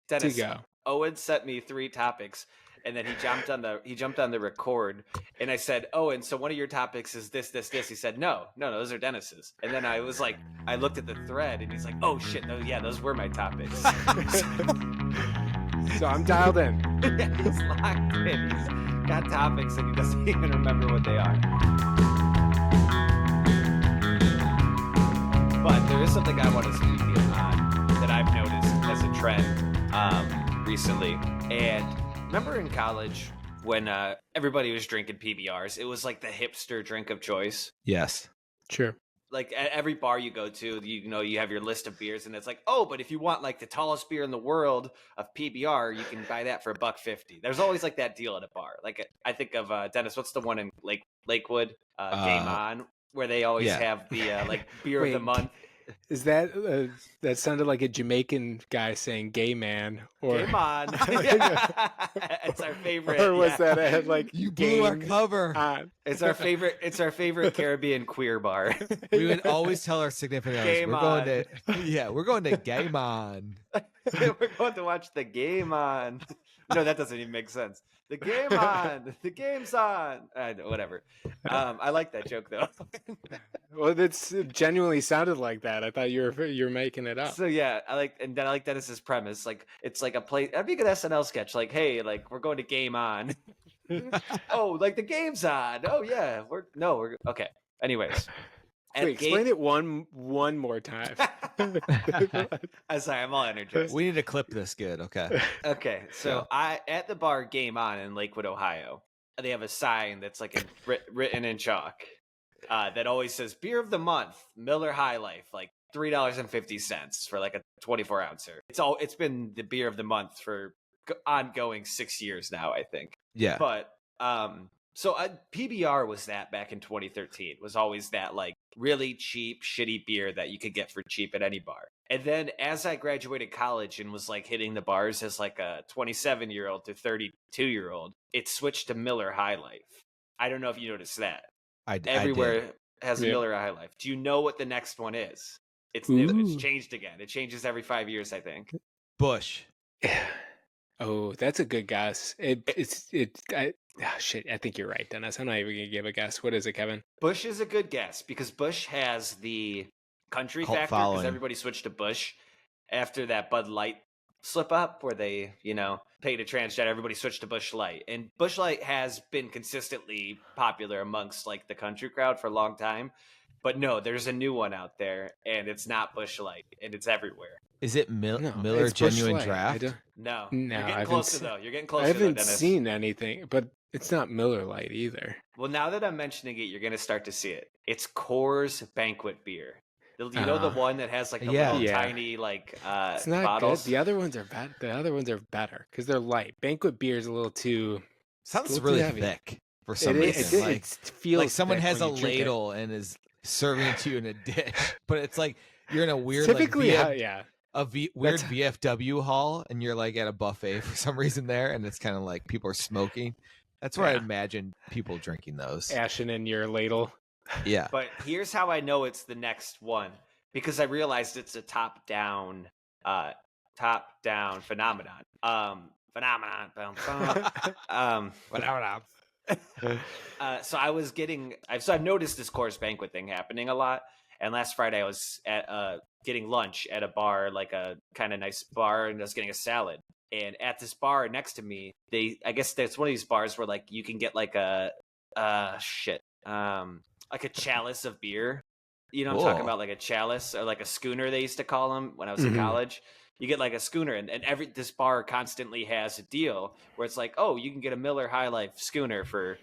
Dennis, go. Owen sent me 3 topics, and then he jumped on the record, and I said, "Owen, so one of your topics is this, this, this." He said, "No, those are Dennis's." And then I was like, I looked at the thread, and he's like, "Oh shit, those were my topics." So I'm dialed in. Yeah, he's locked in. He's got topics, and he doesn't even remember what they are. But there is something I want to speak on that I've noticed as a trend recently. And remember in college when everybody was drinking PBRs, it was like the hipster drink of choice. Yes. Sure. Like at every bar you go to, you have your list of beers, and it's like, oh, but if you want like the tallest beer in the world of PBR, you can buy that for $1.50. There's always like that deal at a bar. Like I think of Dennis. What's the one in Lakewood? Game On, where they always have the like beer of the month. Is that that sounded like a Jamaican guy saying "gay man" or Game On? It's our favorite. or was that like you blew our cover? On. It's our favorite. It's our favorite Caribbean queer bar. We would always tell our significant others, Game we're On. going to we're going to Game On. We're going to watch the game on. No, that doesn't even make sense. The game on. The game's on. Whatever. I like that joke though. Well, that's genuinely sounded like that. I thought you were making it up. So yeah, I like Dennis's premise. Like it's like a play. That'd be a good SNL sketch. Like, hey, like we're going to game on. Oh, like the game's on. Oh yeah, we're okay. Anyways. Wait, explain it one more time. I'm sorry, I'm all energized. We need to clip this good, okay? Okay, so at the bar Game On in Lakewood, Ohio, they have a sign that's like written in chalk that always says "Beer of the Month, Miller High Life," like $3.50 for like a 24 ouncer. It's been the beer of the month for ongoing 6 years now, I think. Yeah, but so PBR was that back in 2013. Was always that like really cheap, shitty beer that you could get for cheap at any bar. And then as I graduated college and was like hitting the bars as like a 27-year-old to 32-year-old, it switched to Miller High Life. I don't know if you noticed that. Everywhere has a Miller High Life. Do you know what the next one is? It's new. It's changed again. It changes every 5 years, I think. Bush. Oh, that's a good guess. Shit, I think you're right, Dennis. I'm not even gonna give a guess. What is it, Kevin? Bush is a good guess because Bush has the country Cult factor because everybody switched to Bush after that Bud Light slip up where they, paid a transgender. Everybody switched to Bush Light, and Bush Light has been consistently popular amongst like the country crowd for a long time. But no, there's a new one out there, and it's not Bush Light, and it's everywhere. Is it Miller Genuine Draft? No, you're getting closer though. You're getting closer. I haven't Dennis. seen anything, but it's not Miller Lite either. Well, now that I'm mentioning it, you're going to start to see it. It's Coors Banquet Beer. You know the one that has like the little tiny like it's not bottles? Good. The other ones are bad. The other ones are better because they're light. Banquet beer is a little too. Sounds really thick for some reason. It feels like someone has a when you drink ladle and is serving it to you in a dish, but it's like you're in a weird typically weird VFW hall, and you're like at a buffet for some reason there, and it's kind of like people are smoking. That's where I imagine people drinking those. Ashing in your ladle. Yeah. But here's how I know it's the next one, because I realized it's a top-down phenomenon. So I've noticed this Coors Banquet thing happening a lot. And last Friday I was at getting lunch at a bar, like a kind of nice bar, and I was getting a salad. And at this bar next to me, I guess that's one of these bars where like you can get like like a chalice of beer. You know what I'm talking about? Like a chalice, or like a schooner, they used to call them when I was in college. You get like a schooner, and this bar constantly has a deal where it's like, oh, you can get a Miller High Life schooner for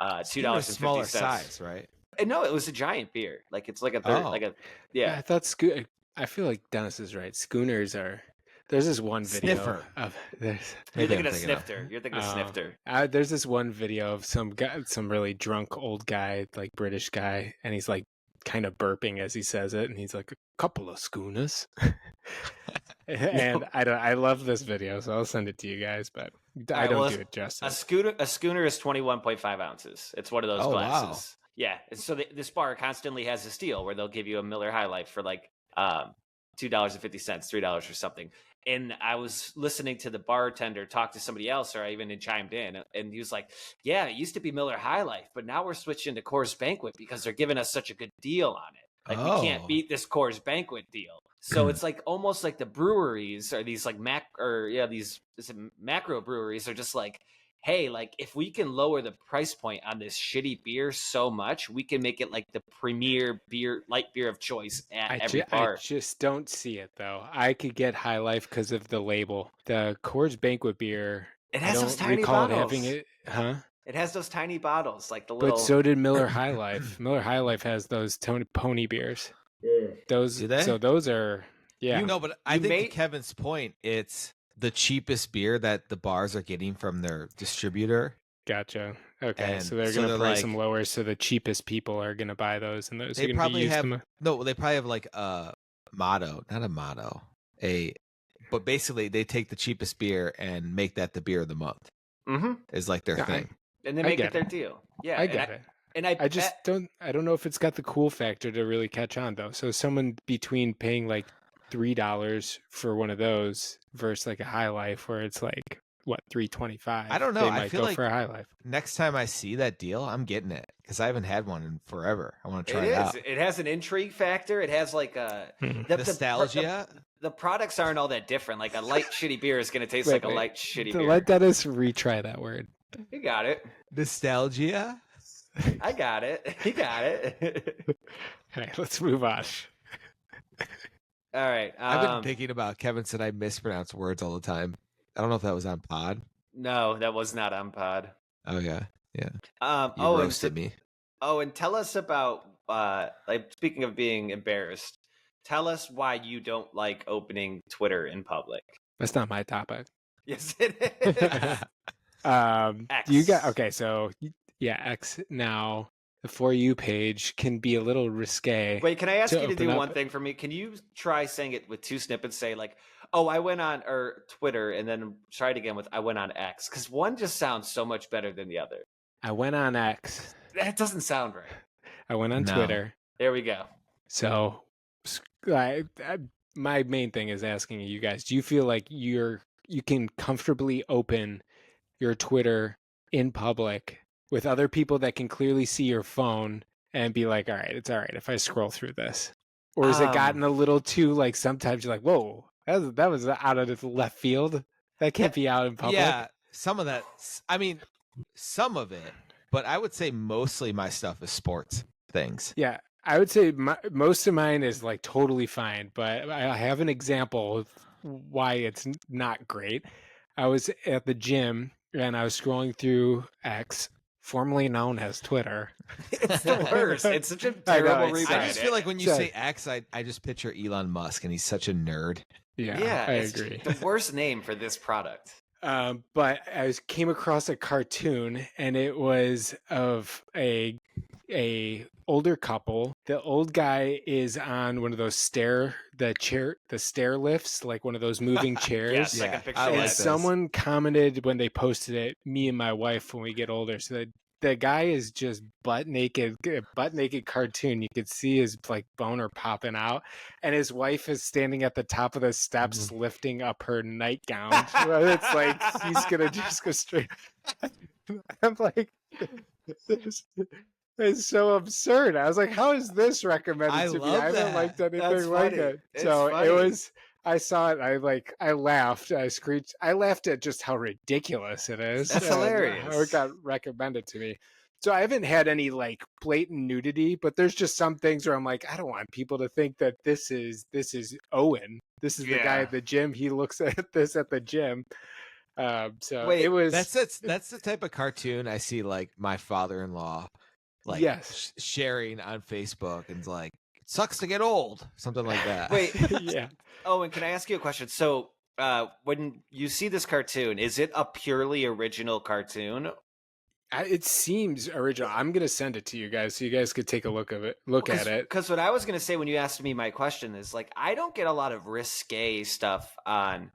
$2.50. Smaller size, right? And no, it was a giant beer. Like it's like a third, I thought I feel like Dennis is right. Schooners are. There's this one video Sniffer. You're thinking of Snifter. You're thinking of Snifter. There's this one video of some really drunk old guy, like British guy, and he's like kind of burping as he says it, and he's like, a couple of schooners. And I love this video, so I'll send it to you guys, but I don't do it justice. A schooner is 21.5 ounces. It's one of those glasses. Wow. Yeah, and so this bar constantly has this deal where they'll give you a Miller High Life for like $2.50, $3 or something. And I was listening to the bartender talk to somebody else, or I even chimed in, and he was like, "Yeah, it used to be Miller High Life, but now we're switching to Coors Banquet because they're giving us such a good deal on it. Like we can't beat this Coors Banquet deal." So it's like almost like the breweries or these like macro breweries are just like, hey, like if we can lower the price point on this shitty beer so much, we can make it like the premier light beer of choice at every bar. I just don't see it though. I could get High Life because of the label. The Coors Banquet beer, It I has those don't tiny recall it bottles. having it, huh? It has those tiny bottles, like the little. But so did Miller High Life. Miller High Life has those pony beers. Those, Do they? so those are, yeah. No, but I think to Kevin's point, it's the cheapest beer that the bars are getting from their distributor. Gotcha. Okay, And so they're so going to they're price like- them lower, so the cheapest people are going to buy those, and those are They going to be probably used. have they probably have like a motto, not a motto, but basically they take the cheapest beer and make that the beer of the month. Mm-hmm. Is like their thing. And they I make get it their it. deal. Yeah, I get it. And I just don't know if it's got the cool factor to really catch on though. So someone between paying like $3 for one of those versus like a High Life where it's like what $3.25. I don't know. They I might feel go like for a High Life. next time I see that deal, I'm getting it because I haven't had one in forever. I want to try it it is. out. It has an intrigue factor. It has like a Nostalgia. The products aren't all that different. Like a light shitty beer is going to taste like a light shitty beer. Let Dennis retry that word. You got it. Nostalgia. I got it. He got it. All right, let's move on. All right. I've been thinking about Kevin said I mispronounce words all the time. I don't know if that was on pod. No, that was not on pod. Oh yeah. You Oh, roasted me. Oh, and tell us about like speaking of being embarrassed. Tell us why you don't like opening Twitter in public. That's not my topic. Yes, it is. X. You got okay. So yeah, X now. The For You page can be a little risque. Wait, can I ask you to do open one up. thing for me? Can you try saying it with two snippets? Say like, "Oh, I went on Twitter," and then try it again with "I went on X," because one just sounds so much better than the other. I went on X. That doesn't sound right. I went on Twitter. There we go. So, my main thing is asking you guys: do you feel like you can comfortably open your Twitter in public with other people that can clearly see your phone and be like, all right, it's all right if I scroll through this? Or has it gotten a little too, like, sometimes you're like, whoa, that was out of the left field. That can't be out in public. Yeah, some of that. I mean, some of it, but I would say mostly my stuff is sports things. Yeah, I would say most of mine is like totally fine, but I have an example of why it's not great. I was at the gym and I was scrolling through X, formerly known as Twitter. It's the worst. It's such a terrible rebrand. I just feel like when you say X, I just picture Elon Musk, and he's such a nerd. Yeah, I agree. The worst name for this product. But I came across a cartoon, and it was of a older couple. The old guy is on one of those stair lifts, like one of those moving chairs. Yes, I can picture And that. someone commented when they posted it, me and my wife when we get older. So the guy is just butt naked cartoon. You could see his like boner popping out, and his wife is standing at the top of the steps lifting up her nightgown. It's like he's gonna just go straight. I'm like, this is so absurd. I was like, how is this recommended to me? I haven't liked anything like it. So it was. I saw it. I laughed. I screeched. I laughed at just how ridiculous it is. That's hilarious. How it got recommended to me. So I haven't had any like blatant nudity, but there's just some things where I'm like, I don't want people to think that this is Owen. This is the guy at the gym. He looks at this at the gym. So Wait, it was. That's the type of cartoon I see like my father-in-law like sharing on Facebook, and it's like, it sucks to get old, something like that. Wait, yeah. Oh, and can I ask you a question? So, when you see this cartoon, is it a purely original cartoon? It seems original. I'm gonna send it to you guys so you guys could take a look at it. Because what I was gonna say when you asked me my question is like, I don't get a lot of risque stuff on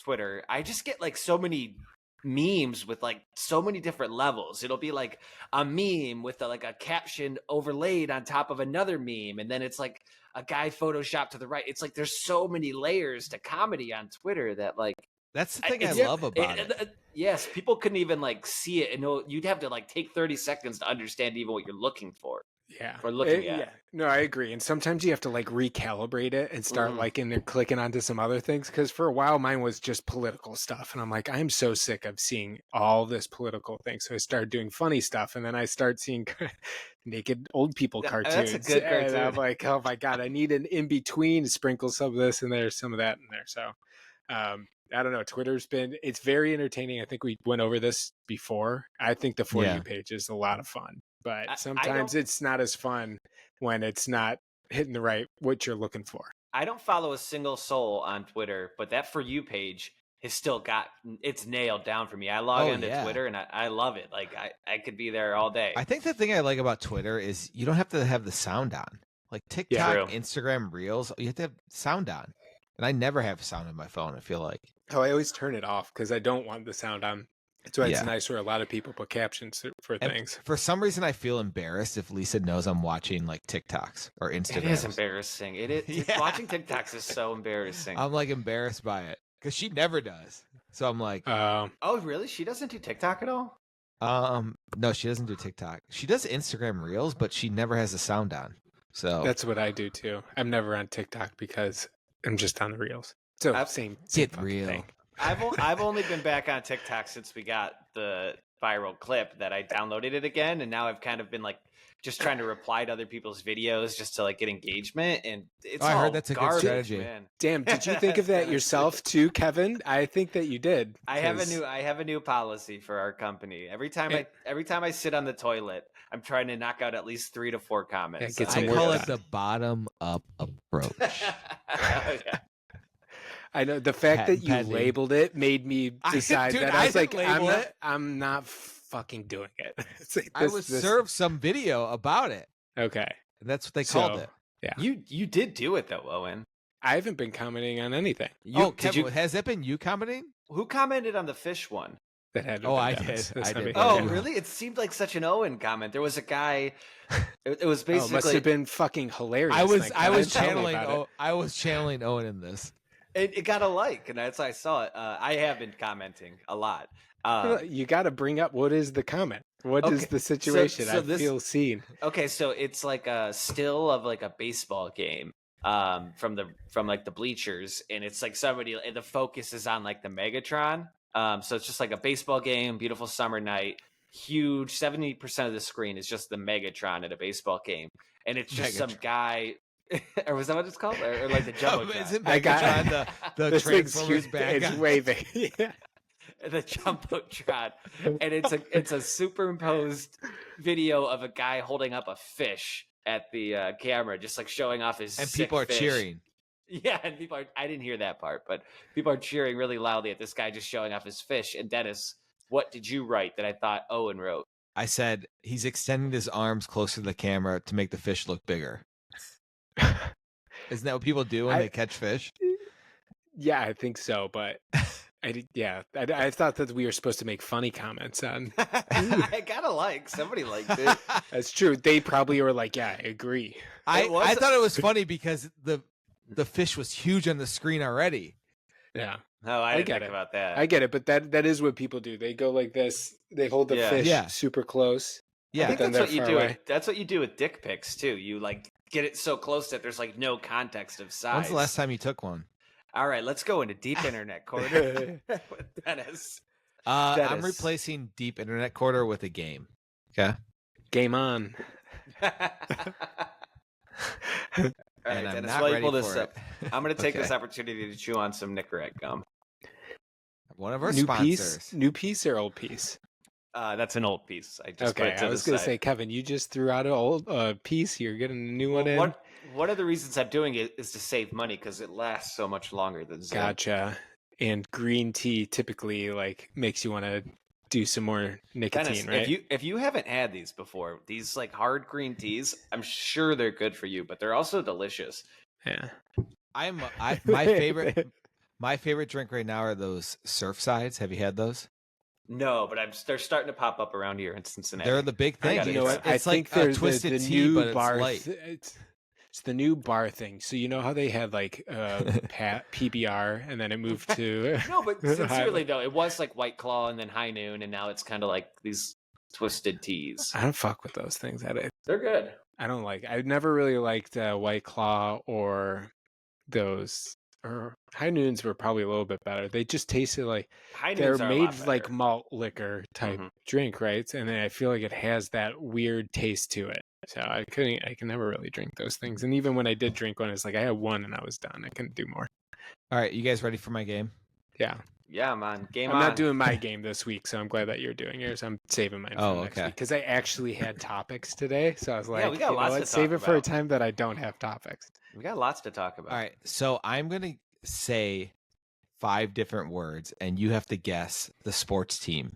Twitter. I just get like so many memes with like so many different levels. It'll be like a meme with like a caption overlaid on top of another meme, and then it's like a guy photoshopped to the right. It's like there's so many layers to comedy on Twitter that like That's the thing I love about it. Yes, people couldn't even like see it, and you'd have to like take 30 seconds to understand even what you're looking for. Yeah. Or looking at. Yeah. No, I agree. And sometimes you have to like recalibrate it and start liking and clicking onto some other things. Because for a while, mine was just political stuff. And I'm like, I'm so sick of seeing all this political thing. So I started doing funny stuff. And then I start seeing naked old people cartoons. That's a good cartoon. And I'm like, oh my God, I need an in-between to sprinkle some of this in there, some of that in there. So I don't know. It's very entertaining. I think we went over this before. I think the For You page is a lot of fun. But sometimes it's not as fun when it's not hitting the right what you're looking for. I don't follow a single soul on Twitter, but that For You page has still got it's nailed down for me. I log into Twitter and I love it. Like I could be there all day. I think the thing I like about Twitter is you don't have to have the sound on. Like TikTok, Instagram Reels, you have to have sound on. And I never have sound on my phone, I feel like. Oh, I always turn it off because I don't want the sound on. That's why it's nice where a lot of people put captions for things. And for some reason, I feel embarrassed if Lisa knows I'm watching like TikToks or Instagram. It is embarrassing. Watching TikToks is so embarrassing. I'm like embarrassed by it because she never does. So I'm like, oh, really? She doesn't do TikTok at all? No, she doesn't do TikTok. She does Instagram Reels, but she never has the sound on. So that's what I do too. I'm never on TikTok because I'm just on the Reels. So same real thing. I've only been back on TikTok since we got the viral clip that I downloaded it again, and now I've kind of been like just trying to reply to other people's videos just to like get engagement, and it's I heard that's a good strategy. Man. Damn, did you think of that yourself too, Kevin? I think that you did. I have a new policy for our company. Every time I sit on the toilet, I'm trying to knock out at least 3 to 4 comments. I call it the bottom up approach. Yeah. I know the fact that you labeled it made me decide that I was like, I'm not fucking doing it. Like I was served some video about it. Okay, and that's what they called it. Yeah, you did do it though, Owen. I haven't been commenting on anything. Kevin, has it been you commenting? Who commented on the fish one? That had I did. Oh, really? It seemed like such an Owen comment. There was a guy. It was basically. It must have been fucking hilarious. I was channeling Owen in this. It got a like, and that's why I saw it. I have been commenting a lot. You got to bring up what is the comment. What is the situation? So I feel seen. Okay, so it's like a still of like a baseball game from like the bleachers, and it's like somebody. And the focus is on like the Megatron. So it's just like a baseball game, beautiful summer night, huge. 70% of the screen is just the Megatron at a baseball game, and it's just some guy. Or was that what it's called? Or like the Jumbotron? Isn't Megatron the Transformers bad guy? It's way big. Yeah. The Jumbotron, and it's a superimposed video of a guy holding up a fish at the camera, just like showing off his. And people are fish. cheering. Yeah, and people are. I didn't hear that part, but people are cheering really loudly at this guy just showing off his fish. And Dennis, what did you write that I thought Owen wrote? I said he's extending his arms closer to the camera to make the fish look bigger. Isn't that what people do when they catch fish? Yeah, I think so, but I thought that we were supposed to make funny comments on. I gotta like somebody liked it. That's true. They probably were like, "Yeah, I agree." I thought it was funny because the fish was huge on the screen already. Yeah. No, I didn't think about that. I get it, but that is what people do. They go like this. They hold the fish super close. Yeah, I think that's what you do. That's what you do with dick pics too. You like get it so close that there's like no context of size. When's the last time you took one? All right, let's go into deep internet quarter with Dennis. I'm replacing deep internet quarter with a game. Okay, game on. All right, Dennis, while you pull this up, I'm going to take this opportunity to chew on some Nicorette gum. One of our sponsors. New piece or old piece? That's an old piece. I just I was going to say, Kevin, you just threw out an old piece. You're getting a new one in. One of the reasons I'm doing it is to save money because it lasts so much longer than Zen. Gotcha. And green tea typically like makes you want to do some more nicotine, Dennis, right? If you haven't had these before, these like hard green teas, I'm sure they're good for you, but they're also delicious. Yeah. My favorite drink right now are those Surfsides. Have you had those? No, but they're starting to pop up around here in Cincinnati. They're the big thing. gotta You know try what? them. It's I like think they're a twisted the tea, new but it's bar. light. It's the new bar thing. So you know how they had like PBR, and then it moved to No, but sincerely though, it was like White Claw and then High Noon, and now it's kind of like these twisted teas. I don't fuck with those things. They're good. I don't like. I never really liked White Claw or those. Or High Noons were probably a little bit better. They just tasted like High they're Noons are a made lot like better. malt liquor type drink, right? And then I feel like it has that weird taste to it. So I can never really drink those things. And even when I did drink one, it's like I had one and I was done. I couldn't do more. All right, you guys ready for my game? Yeah. Yeah, man. Game I'm on. not doing my game this week, so I'm glad that you're doing yours. I'm saving mine for next week because I actually had topics today. So I was like, we got lots to save talk it for a about. time that I don't have topics. We got lots to talk about. All right, so I'm going to say 5 different words, and you have to guess the sports team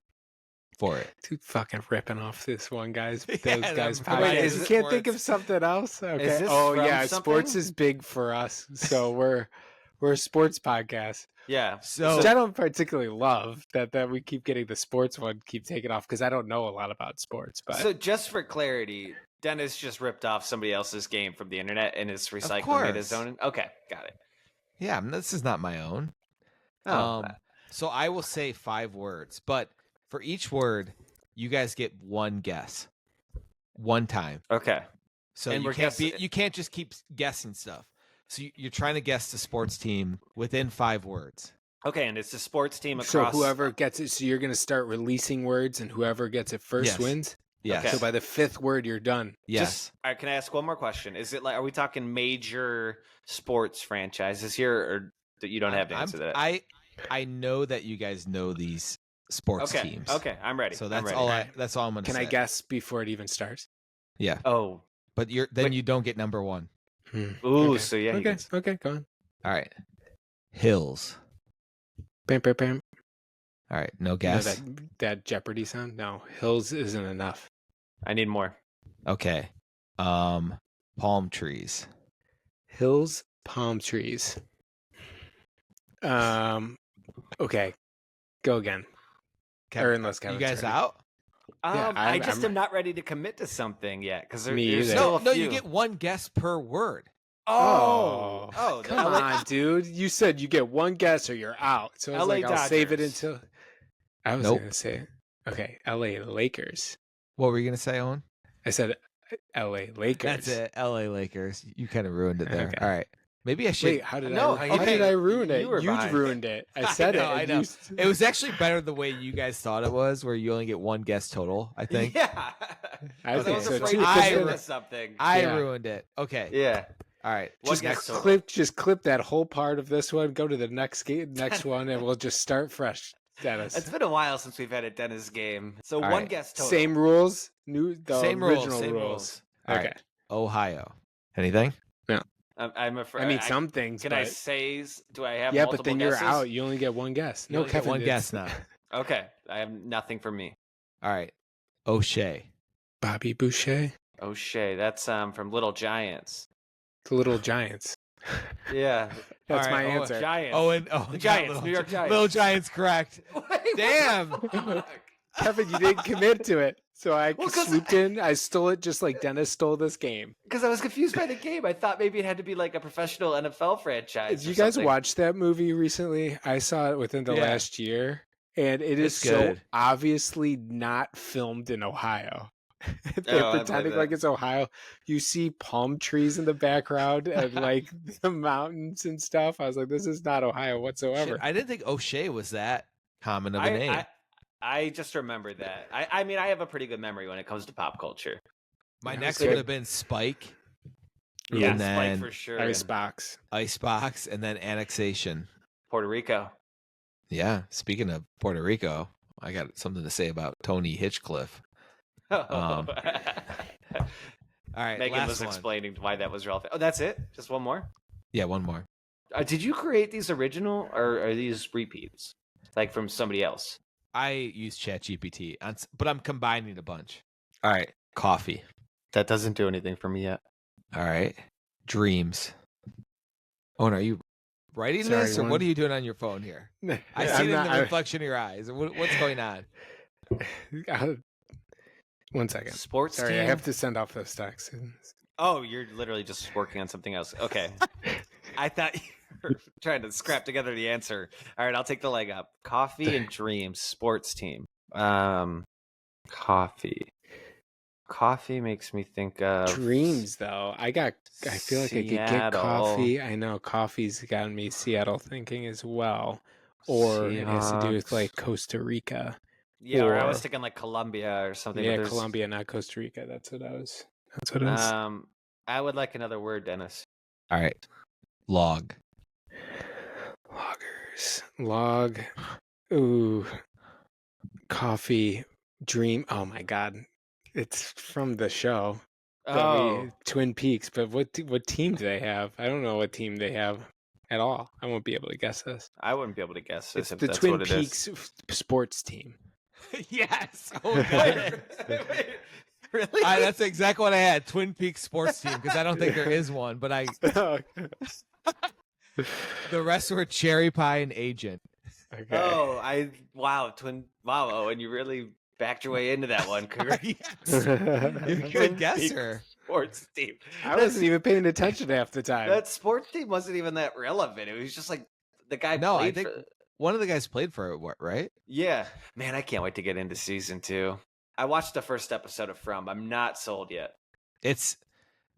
for it. Dude, fucking ripping off this one guy's those Yeah, guys' them podcast. is You it can't think sports? of something else. Okay. this Oh from yeah, sports something? is big for us. So we're a sports podcast. Yeah. So Which I don't particularly love that we keep getting the sports one keep taking off because I don't know a lot about sports. But So just for clarity, Dennis just ripped off somebody else's game from the internet and is recycling it his own. Okay, got it. yeah, this is not my own. Oh, So I will say 5 words, but for each word, you guys get one guess, one time. okay. So And we're guessing- you can't just keep guessing stuff. So you're trying to guess the sports team within 5 words. Okay, and it's a sports team across. so whoever gets it, so you're going to start releasing words, and whoever gets it first Yes. wins. Yes. Okay. So by the 5th word, you're done. Yes. All right, can I ask one more question? Is it like, are we talking major sports franchises here, or that you don't have to answer that? I know that you guys know these sports Okay. teams. Okay, I'm ready. So I'm that's ready. all that's all I'm going to Can say. I guess before it even starts? Yeah. Oh, But you don't get number 1. ooh, Okay. so yeah. he Okay. gets- Okay. Go on. All right. Hills. Bam, bam, bam. All right. No You know guess. that Jeopardy sound? No, hills isn't enough. I need more. Okay. Palm trees. Hills, palm trees. Okay, go again. Or unless you Kevin's guys ready. out? Yeah, I I'm- just I'm- am not ready to commit to something yet because Me there's either. still a No, few. you get one guess per word. Oh, come the on, dude! You said you get one guess or you're out. So I was LA like, I'll save it Dodgers. until. I was Nope. gonna say, okay, L.A. Lakers. What were you going to say, Owen? I said L.A. Lakers. That's it. LA Lakers. You kind of ruined it there. Okay. All right. Maybe I should. Wait, how did No, I? okay, How did I ruin you it? were You behind. ruined it. I I said know, it. I and know. you- It was actually better the way you guys thought it was, where you only get one guess total, I think. Yeah. I I think was so afraid too. to I commit ru- to something. I Yeah. ruined it. Okay. Yeah. All right. One Just guess total. clip that whole part of this one. Go to the next one, and we'll just start fresh. Dennis. It's been a while since we've had a Dennis game. So All one right. guess total. Same rules. The Same rules, original same rules. All Okay. right. Ohio. Anything? I'm afraid. I mean, some things. Can I but... say? Do I have? Yeah, multiple but then guesses? you're out. You only get one guess. You No, only get Kevin. one guess now. Okay, I have nothing for me. All right. O'Shea. Bobby Boucher, O'Shea. That's from Little Giants. the Little Giants. Yeah. That's All my right, answer. Giants. The Giants, New York Giants. Little Giants, correct. Wait, Damn. what? Kevin, you didn't commit to it, so I Well, 'cause swooped in. I stole it just like Dennis stole this game. Because I was confused by the game. I thought maybe it had to be like a professional NFL franchise. Did or you guys something. watch that movie recently? I saw it within the Yeah. last year, and it is It's so good. obviously not filmed in Ohio. Oh, They're I believe pretending that. like it's Ohio. You see palm trees in the background and like the mountains and stuff. I was like, this is not Ohio whatsoever. Shit, I didn't think O'Shea was that common of a name. I just remembered that. I mean, I have a pretty good memory when it comes to pop culture. My Yeah, next good. would have been Spike, Yeah, and then Spike for sure. Icebox. Icebox, and then annexation. Puerto Rico. Yeah. Speaking of Puerto Rico, I got something to say about Tony Hitchcliffe. All right. Megan last was one. explaining why that was relevant. Oh, that's it? Just one more? Yeah, one more. Did you create these original or are these repeats? Like from somebody else? I use ChatGPT, but I'm combining a bunch. All right. Coffee. That doesn't do anything for me yet. All right. Dreams. Oh, no, are you writing Sorry, this, or what are you doing on your phone here? I see it in the reflection of your eyes. What's going on? One second. Sports Sorry, team? I have to send off those texts. Oh, you're literally just working on something else. Okay. I thought you were trying to scrap together the answer. All right, I'll take the leg up. Coffee and dreams, sports team. Coffee. Coffee makes me think of Dreams, though. I feel like I could get Seattle. coffee. I know coffee's gotten me Seattle thinking as well. Or it has to do with Seahawks. like Costa Rica. Yeah, or I was or- thinking like Colombia or something. Yeah, but Colombia, not Costa Rica. That's what it is. I would like another word, Dennis. All right. Log. Loggers. Log. Ooh. Coffee. Dream. Oh my God. It's from the show. Twin Peaks. But what team do they have? I don't know what team they have at all. I won't be able to guess this. I wouldn't be able to guess this It's if the that's Twin what it Peaks is. sports team. Yes. Oh, God. Wait, really? That's exactly what I had. Twin Peaks sports team, because I don't think there is one, but the rest were Cherry Pie and Agent. Okay. Wow, oh, and you really backed your way into that one. Yes. You're a good guesser. Sports team. I wasn't even paying attention half the time. That sports team wasn't even that relevant. It was just like the guy. No, played I think for... one of the guys played for it, right? Yeah, man, I can't wait to get into season 2. I watched the first episode of From. I'm not sold yet. It's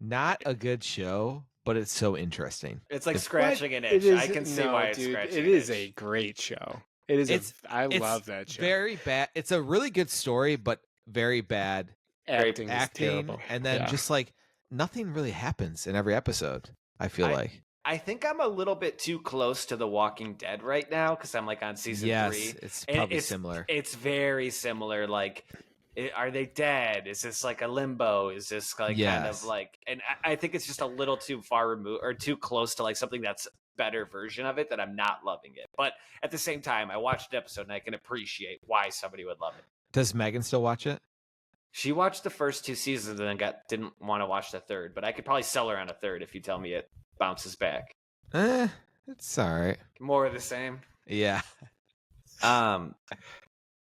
not a good show, but it's so interesting. It's like scratching an itch. I can see why it's scratching. It is a great show. It is. I love that show. Very bad. It's a really good story, but very bad acting, and then just like nothing really happens in every episode. I feel like. I think I'm a little bit too close to The Walking Dead right now because I'm like on season 3. It's probably similar. It's very similar. Like, are they dead? Is this like a limbo? Is this like kind of like? And I think it's just a little too far removed or too close to like something that's better version of it that I'm not loving it. But at the same time, I watched an episode and I can appreciate why somebody would love it. Does Megan still watch it? She watched the first 2 seasons and then didn't want to watch the third. But I could probably sell her on a third if you tell me it bounces back. It's all right. More of the same. Yeah.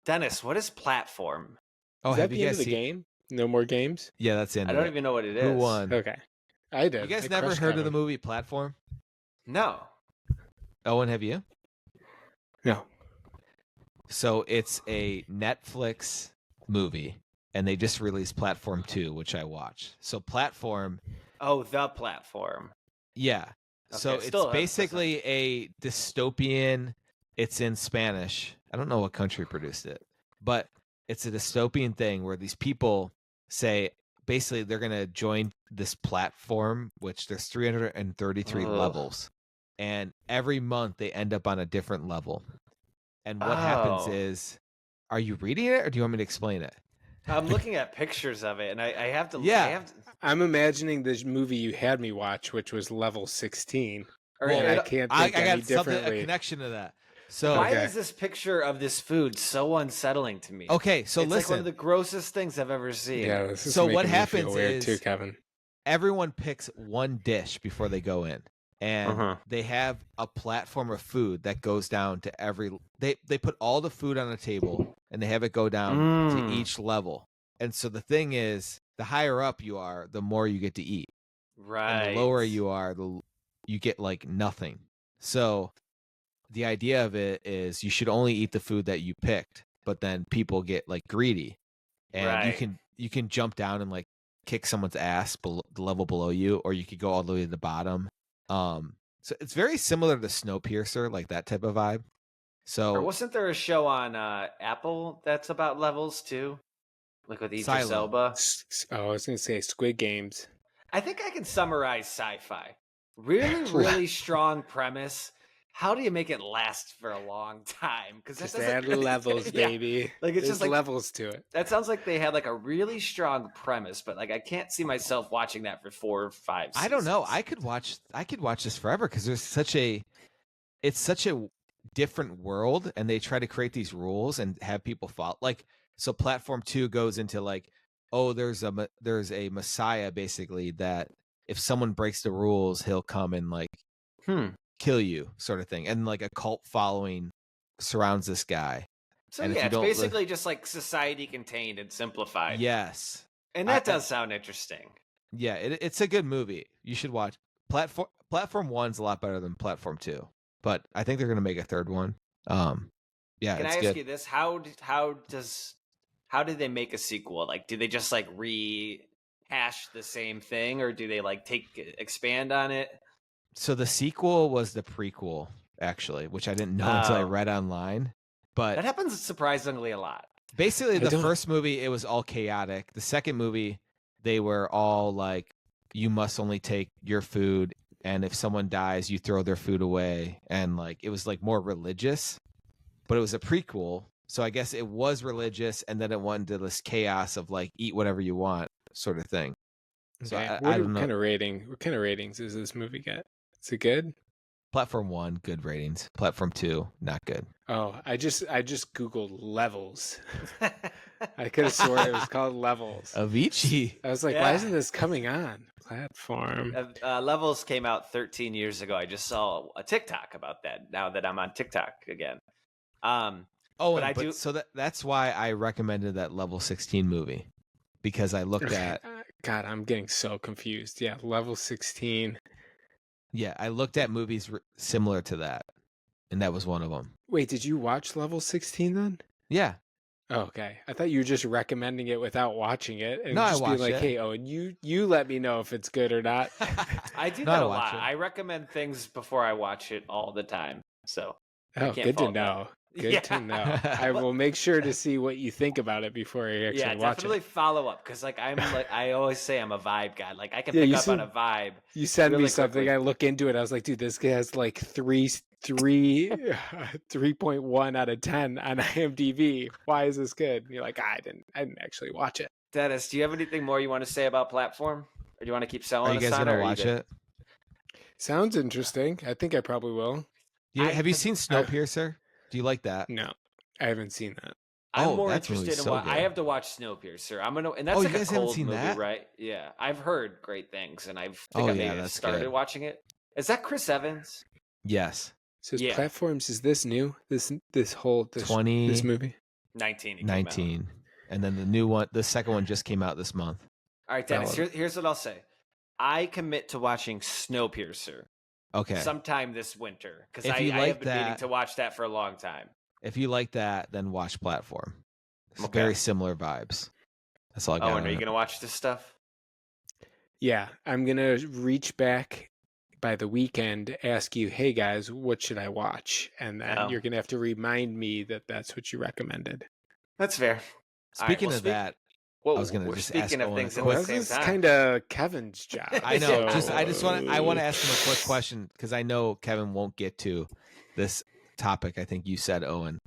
Dennis, what is platform? Oh, have you guys seen the game? No more games? Yeah, that's the end. I don't even know what it is. Who won? Okay. I did. You guys never heard of the movie Platform? No. Owen, have you? No. So it's a Netflix movie, and they just released Platform 2, which I watched. So Platform. Oh, The Platform. Yeah. Okay, so it's basically a dystopian. It's in Spanish. I don't know what country produced it, but it's a dystopian thing where these people say basically they're going to join this platform, which there's 333 levels. And every month they end up on a different level. And what happens is, are you reading it or do you want me to explain it? I'm looking at pictures of it and I have to. Yeah. I'm imagining the movie you had me watch, which was Level 16. Or, and I can't think I any got differently. a connection to that. So why is this picture of this food so unsettling to me? Okay, so it's listen. like one of the grossest things I've ever seen. Yeah, this is so making what me happens feel weird is too, Kevin. Everyone picks one dish before they go in. And they have a platform of food that goes down to every they put all the food on a table and they have it go down to each level. And so the thing is, the higher up you are, the more you get to eat. Right. And the lower you are, you get like nothing. So the idea of it is you should only eat the food that you picked, but then people get like greedy. And you can jump down and like kick someone's ass the level below you, or you could go all the way to the bottom. So it's very similar to Snowpiercer, like that type of vibe. So or wasn't there a show on Apple that's about levels too? Like with Idris Elba? Oh, I was going to say Squid Games. I think I can summarize sci-fi. Really strong premise. How do you make it last for a long time? Because just add levels, baby. Like it's There's just like levels to it. That sounds like they had like a really strong premise, but like I can't see myself watching that for 4 or 5 seasons. I don't know. I could watch this forever because it's such a different world, and they try to create these rules and have people follow. Like, so Platform 2 goes into like, oh, there's a messiah basically that if someone breaks the rules, he'll come and like kill you, sort of thing, and like a cult following surrounds this guy. So And if yeah, you it's don't basically just like society contained and simplified. Yes, And that does sound interesting. Yeah, it's a good movie. You should watch. Platform 1's a lot better than Platform 2, but I think they're gonna make a third one. Yeah, Can it's I ask good. you this? How did they make a sequel? Like, do they just like rehash the same thing, or do they like expand on it? So the sequel was the prequel, actually, which I didn't know until I read online. But that happens surprisingly a lot. Basically, the first movie, it was all chaotic. The second movie, they were all like, you must only take your food, and if someone dies, you throw their food away. And like, it was like more religious, but it was a prequel. So I guess it was religious, and then it went into this chaos of like, eat whatever you want sort of thing. So Okay. I don't know. What kind of ratings does this movie get? Is it good? Platform 1, good ratings. Platform 2, not good. Oh, I just Googled Levels. I could have sworn it was called Levels. Avicii. I was like, why isn't this coming on platform? Levels came out 13 years ago. I just saw a TikTok about that now that I'm on TikTok again. So that's why I recommended that Level 16 movie, because I looked at God, I'm getting so confused. Yeah, Level 16. Yeah, I looked at movies similar to that, and that was one of them. Wait, did you watch Level 16 then? Yeah. Oh, okay. I thought you were just recommending it without watching it, and No, just I being like, watched it. "Hey, Owen, you let me know if it's good or not." I do that a lot. I recommend things before I watch it all the time. So oh, good to know. Good to know. I will make sure to see what you think about it before I actually watch it. Yeah, definitely follow up, because like I always say I'm a vibe guy. Like I can pick up on a vibe. You send really me something, quickly. I look into it. I was like, dude, this guy has like 3.1 out of 10 on IMDb. Why is this good? And you're like, I didn't actually watch it. Dennis, do you have anything more you want to say about Platform, or do you want to keep selling? Are you guys gonna watch it? Sounds interesting. I think I probably will. Have you seen Snowpiercer? Do you like that? No, I haven't seen that. I'm more interested in what I have to watch Snowpiercer. And that's like a cold movie, that? Right? Yeah, I've heard great things, and I think I may have started watching it. Is that Chris Evans? Yes. So Platforms, is this new? This movie? 19, and then the new one, the second one just came out this month. All right, Dennis. Here's what I'll say. I commit to watching Snowpiercer. Okay. Sometime this winter, because I have been meaning to watch that for a long time. If you like that, then watch Platform. It's very similar vibes. That's all I got. Oh, and are you gonna watch this stuff? Yeah, I'm gonna reach back by the weekend, ask you, hey guys, what should I watch? And then you're gonna have to remind me that that's what you recommended. That's fair. Speaking of that. I was going to just ask of things at the same time. This is kind of Kevin's job. I know. I want to ask him a quick question, because I know Kevin won't get to this topic. I think you said, Owen,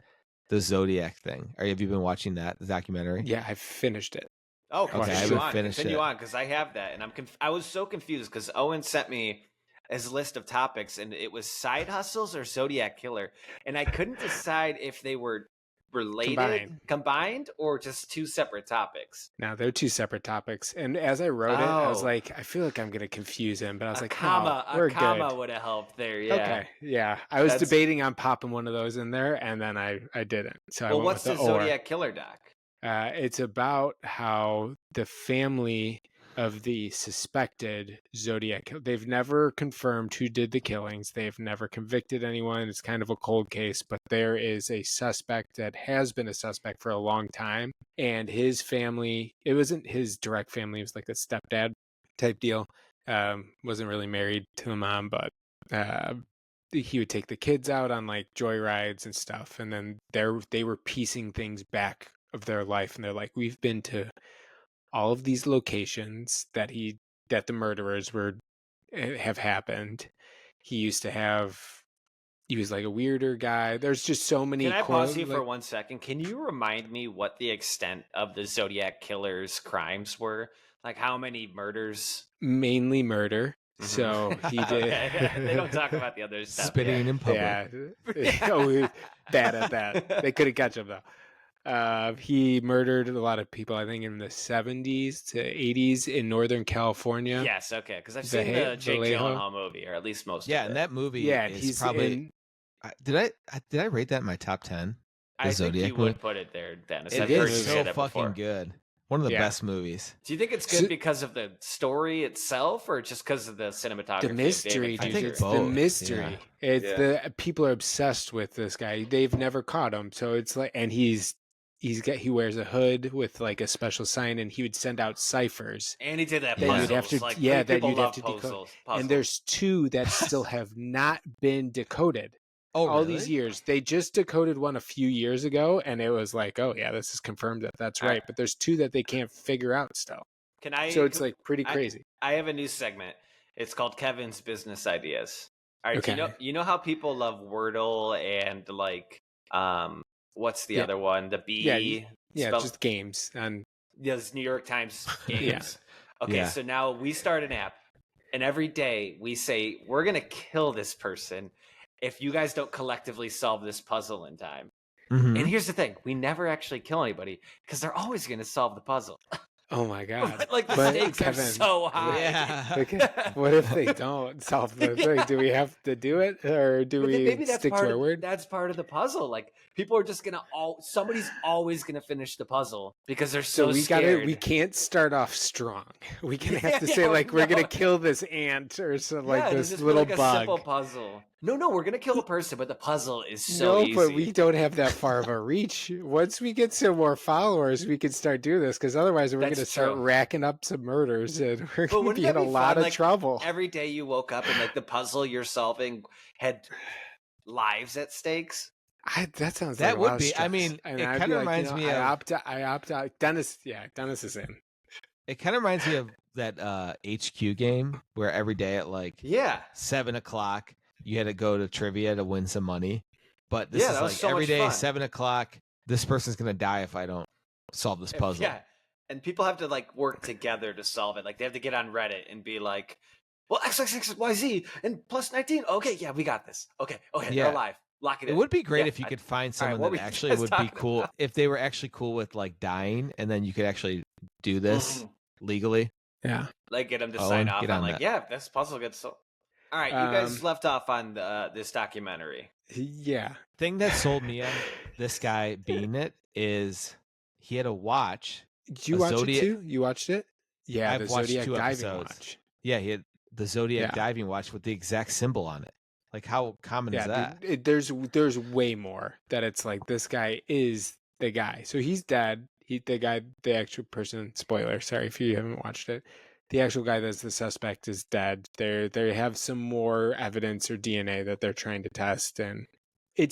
the Zodiac thing. Have you been watching that documentary? Yeah, I finished it. Oh, okay. Continue on, because I have that, and I was so confused because Owen sent me his list of topics, and it was side hustles or Zodiac killer, and I couldn't decide if they were related, combined, or just two separate topics. No, they're two separate topics. And as I wrote it, I was like, I feel like I'm going to confuse him, but I was like, a comma would have helped there. Yeah. Okay. Yeah. I was debating on popping one of those in there, and then I didn't. So what's the Zodiac killer doc? It's about how the family of the suspected Zodiac, they've never confirmed who did the killings. They've never convicted anyone. It's kind of a cold case, but there is a suspect that has been a suspect for a long time. And his family, it wasn't his direct family, it was like a stepdad type deal. Wasn't really married to the mom, but he would take the kids out on like joyrides and stuff. And then they were piecing things back of their life. And they're like, we've been to all of these locations that the murderers have happened. He was like a weirder guy. There's just so many. Can I pause you for 1 second? Can you remind me what the extent of the Zodiac killer's crimes were? Like how many murders? Mainly murder. So he did. They don't talk about the other stuff. Spitting in public. Yeah. Bad at that. They couldn't catch him though. He murdered a lot of people, I think, in the 70s to 80s in Northern California. Yes, okay, because I've seen the Jake Vallejo. Gyllenhaal movie, or at least most Yeah, of and it. that movie Yeah, is he's probably. in. Did I rate that in my top 10? The I think Zodiac you movie. would put it there, Dennis. It I've heard good you is say so that fucking before. good. One of the Yeah. best movies. Do you think it's good So- because of the story itself, or just because of the cinematography? The mystery, of David dude. Fincher? It's both, the yeah. mystery. It's Yeah. the people are obsessed with this guy. They've never caught him, so it's like, and he wears a hood with like a special sign, and he would send out ciphers And he did that Yeah. that puzzles. you'd have to, like, that people you'd have love to decode. puzzles. And there's 2 that still have not been decoded. Oh, All really? these years, they just decoded one a few years ago, and it was like, oh yeah, this is confirmed that's All right. right. But there's 2 that they can't figure out still. Can I? So it's like pretty I- crazy. I have a new segment. It's called Kevin's Business Ideas. All right, Okay. you know how people love Wordle and like what's the Yeah. other one? The B. Yeah, spelled- just games and those New York Times games. Okay, Yeah. so now we start an app, and every day we say we're gonna kill this person if you guys don't collectively solve this puzzle in time. Mhm. And here's the thing: we never actually kill anybody because they're always gonna solve the puzzle. oh my god. like the But, stakes Kevin, are so high. Yeah. Okay, what if they don't solve the thing? Do we have to do it, or do But then we maybe that's stick part to our of, word? That's part of the puzzle. Like people are just gonna somebody's always gonna finish the puzzle because they're so we scared. we can't start off strong. We can have to Yeah, say like we're gonna no. kill this ant or something Yeah, like it'll this just be little like a bug. simple puzzle. No, we're gonna kill a person, but the puzzle is so No, easy. but we don't have that far of a reach. Once we get some more followers, we can start doing this, because otherwise we're That's going to start true. racking up some murders, and we're going to wouldn't be that in a be lot fun? of Like, trouble. Every day you woke up and like the puzzle you're solving had lives at stakes. That sounds That like a would lot of be- I stress. mean, And it I'd kinda be like, reminds me I of- opt out. Dennis is in. It kind of reminds me of that HQ game where every day at like Yeah. 7:00 you had to go to trivia to win some money. But this Yeah, is that was like so every much day, fun. 7:00. This person's gonna die if I don't solve this puzzle. Yeah. And people have to like work together to solve it. Like they have to get on Reddit and be like, well, XXXYZ and plus 19. Okay, yeah, we got this. Okay, Yeah. they're alive. Lock it in. It would be great Yeah, if you could find all right, someone what that were you actually guys would be talking cool. about? If they were actually cool with like dying, and then you could actually do this legally. Yeah. Like get them to Owen, sign off get on on like, that. yeah, this puzzle gets solved. All right, you guys left off on this documentary. Yeah. Thing that sold me on this guy being it is he had a watch. Did you A watch Zodiac- it too? You watched it? Yeah, I've the watched Zodiac 2 diving episodes. watch. Yeah, he had the Zodiac Yeah. diving watch with the exact symbol on it. Like how common is Yeah, that? dude, there's way more that it's like this guy is the guy. So he's dead. The actual person. Spoiler. Sorry if you haven't watched it. The actual guy that's the suspect is dead. They have some more evidence or DNA that they're trying to test, and he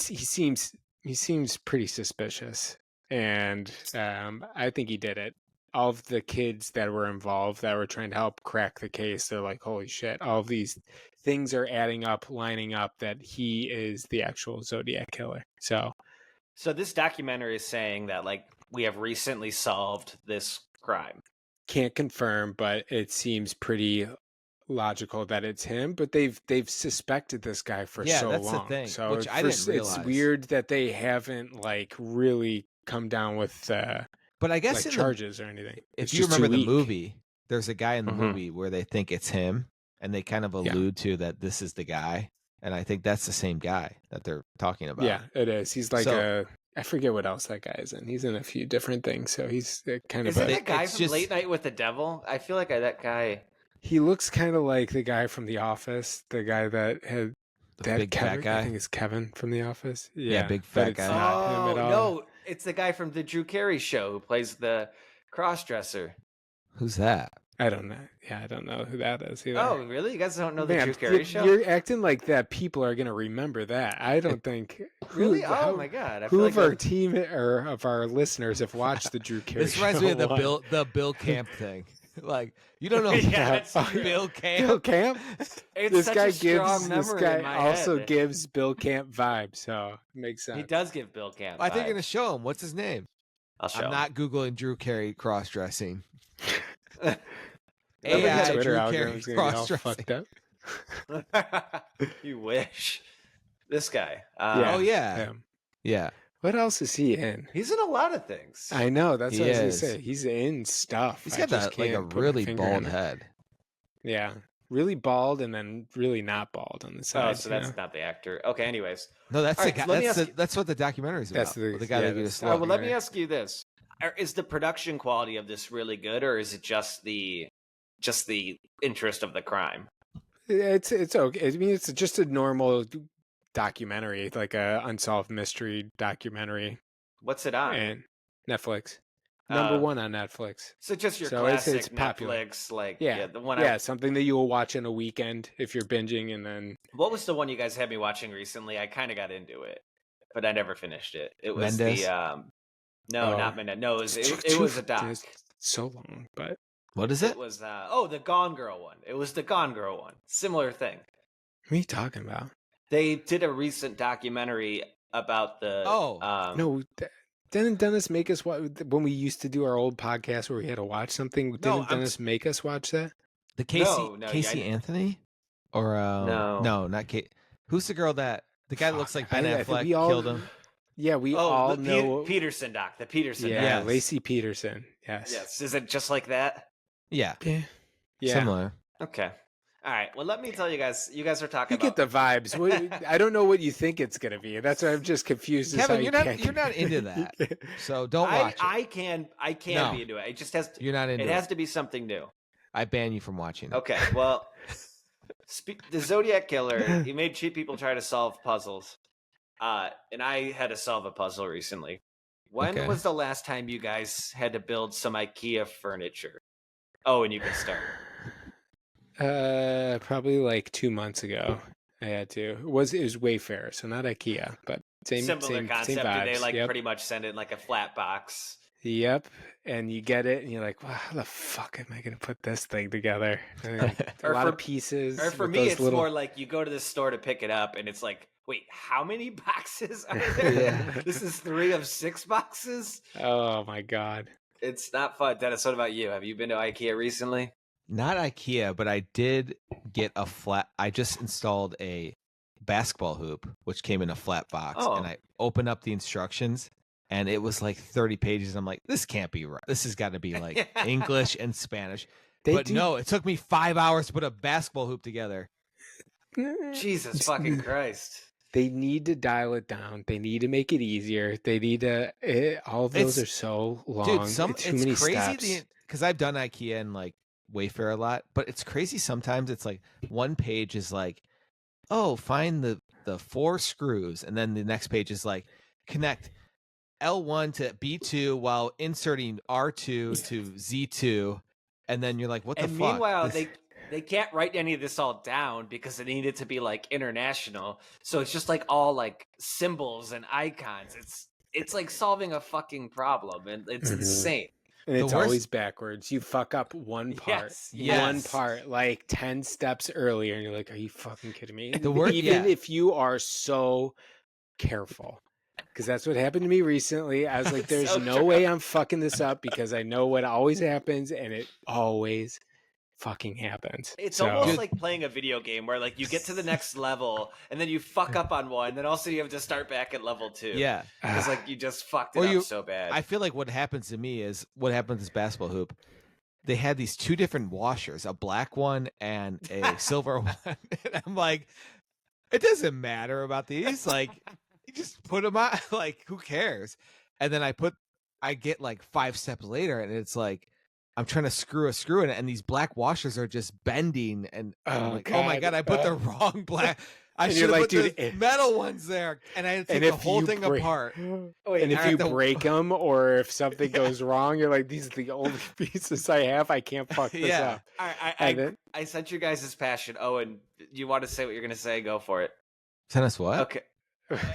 seems pretty suspicious. And I think he did it. All of the kids that were involved that were trying to help crack the case, they're like, holy shit, all of these things are adding up, lining up that he is the actual Zodiac killer. So this documentary is saying that like we have recently solved this crime. can't confirm, but it seems pretty logical that it's him. But they've suspected this guy for Yeah, so that's the long. thing, So which I didn't realize. It's weird that they haven't like really come down with But I guess like in the- charges or anything. if It's you just too remember the weak. movie, there's a guy in the Mhm. movie where they think it's him, and they kind of Yeah. allude to that this is the guy, and I think that's the same guy that they're talking about. Yeah, it is. He's like So- I forget what else that guy is in. He's in a few different things. So he's kind Is of it a. that guy it's from just- Late Night with the Devil? I feel like that guy. He looks kind of like the guy from The Office. The guy that had the that big Kevin. fat guy. I think it's Kevin from The Office. Yeah, big but fat it's guy. not him at all. No, it's the guy from the Drew Carey show who plays the crossdresser. Who's that? I don't know. Yeah, I don't know who that is either. Oh, really? You guys don't know the Man, Drew Carey show? You're acting like that. People are gonna remember that. I don't think. Really? Who, Oh my god! I Who feel of like our team or of our listeners have watched the Drew Carey This reminds show? me of one? the Bill Camp thing. Like you don't know Yeah, that's true. Bill Camp. Bill Camp. It's This such guy a strong gives. memory This in guy my also head. gives Bill Camp vibes. So it makes sense. He does give Bill Camp. I think you're vibes. gonna show him. What's his name? I'll show. I'm not googling Drew Carey cross dressing. him. I think the AI Twitter Drew algorithm's Carey gonna be all cross-dressing. fucked up. You wish. This guy. Yeah. Oh yeah, Him. yeah. What else is he in? He's in a lot of things. I know. That's He what I was gonna is. say. He's in stuff. He's I got just that like a can't put my really finger bald on it. head. Yeah, really bald and then really not bald on the side. Oh, so that's not the actor. Okay, anyways. No, that's All the right, guy. let me ask you- That's what the documentary is about. That's the- the guy yeah, that you that's just the- All right, loved. well, let me Right. ask you this. Is the production quality of this really good, or is it just the interest of the crime? It's okay. I mean, it's just a normal documentary, like a unsolved mystery documentary, What's it on? and Netflix, number Uh, one on Netflix. So just your So it's classic popular. Netflix, like Yeah, the one. yeah, something that you will watch in a weekend if you're binging, and then What was the one you guys had me watching recently? I kind of got into it, but I never finished it. It was Mendes? no, Oh. not Mendez. No, it was a doc. It's so long, but What is It it? was the Gone Girl one. It was the Gone Girl one. Similar thing. what are you talking about? They did a recent documentary about the No, didn't Dennis make us watch when we used to do our old podcast where we had to watch something? Didn't Dennis make us watch that? The Casey No, yeah, Casey Anthony? Or no, not Kate. Who's the girl that the guy that looks like Ben I think Affleck we all- killed him? Yeah, we all the know. Peterson doc. The Peterson Yeah, doc. Yes. Lacey Peterson. Yes. Yes. Is it just like that? Yeah, Yeah. Yeah. similar. Okay. All right. Well, let me tell you guys. You guys are talking You get about the vibes. I don't know what you think it's gonna be. That's why I'm just confused. as Kevin, how you're not into that. So don't watch it. I can No. be into it. It just has to. You're not into It it. has to be something new. I ban you from watching it. Okay. Well, the Zodiac killer. He made cheap people try to solve puzzles. And I had to solve a puzzle recently. When Okay. was the last time you guys had to build some IKEA furniture? Oh, and you can start. Probably like 2 months ago. I had to. It was Wayfair, so not IKEA, but similar concept. Same Do they vibes. like Yep. pretty much send it in like a flat box? Yep. And you get it, and you're like, "Wow, how the fuck am I gonna put this thing together?" And then a Or lot for- of pieces. Or for with me, those it's little... more like you go to the store to pick it up, and it's like, wait, how many boxes are there? Yeah. This is 3 of 6 boxes. Oh my god. It's not fun. Dennis, what about you? Have you been to IKEA recently? Not IKEA, but I did get a flat. I just installed a basketball hoop, which came in a flat box, Oh. and I opened up the instructions, and it was like 30 pages. I'm like, this can't be right. This has got to be like English and Spanish. No, it took me 5 hours to put a basketball hoop together. Jesus fucking Christ. They need to dial it down. They need to make it easier. They need to. All of those are so long. Dude, it's too it's many crazy steps. because I've done IKEA and like Wayfair a lot, but it's crazy sometimes. It's like one page is like, oh, find the 4 screws, and then the next page is like, connect L1 to B2 while inserting R2 to Z2, and then you're like, what the And fuck? meanwhile, they can't write any of this all down because it needed to be like international. So it's just like all like symbols and icons. It's like solving a fucking problem, and it's insane. And it's The worst- always backwards. You fuck up one part. Yes. One part, like 10 steps earlier, and you're like, are you fucking kidding me? The wor- Even yeah. if you are so careful. Because that's what happened to me recently. I was like, there's So no true. way I'm fucking this up because I know what always happens, and it always fucking happens. It's So- almost like playing a video game where like you get to the next level and then you fuck up on one, then also you have to start back at level 2. Yeah. It's like you just fucked it Or up you- so bad. I feel like what happens to me is what happened to this basketball hoop. They had these 2 different washers, a black one and a silver one. And I'm like, it doesn't matter about these. Like, you just put them on. Like, who cares? And then I get like 5 steps later, and it's like, I'm trying to screw a screw in it, and these black washers are just bending. And I'm like, oh my God, I put the wrong black. I And should you're have like, put dude, the metal ones there. And I had to take the whole thing apart. and I if have you to- break them or if something goes wrong, you're like, these are the only pieces I have. I can't fuck this Yeah. up. I And then- I sent you guys this passion. Owen, you want to say what you're gonna say? Go for it. Send us what? Okay.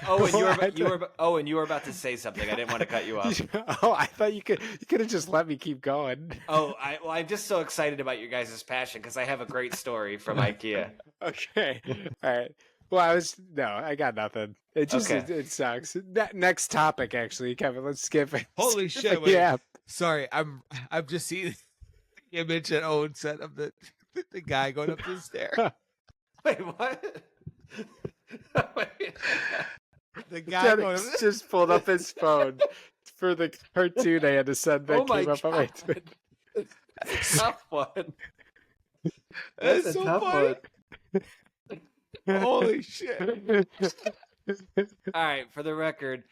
Owen, you were about to say something. I didn't want to cut you off. Oh, I thought you could have just let me keep going. I'm just so excited about your guys' passion because I have a great story from IKEA. Okay. All right. Well, I got nothing. It just Okay. it sucks. Next topic, actually, Kevin. Let's skip it. Holy Skip shit, it. wait. Yeah. Sorry, I've just seen the image that Owen sent of the guy going up the stairs. Wait, what? Wait. The guy going, Dennis just pulled up his phone for the cartoon I had to send that Oh my came up on my God. Twitter. It's a tough one. That's a so tough funny. one. Holy shit. All right, for the record,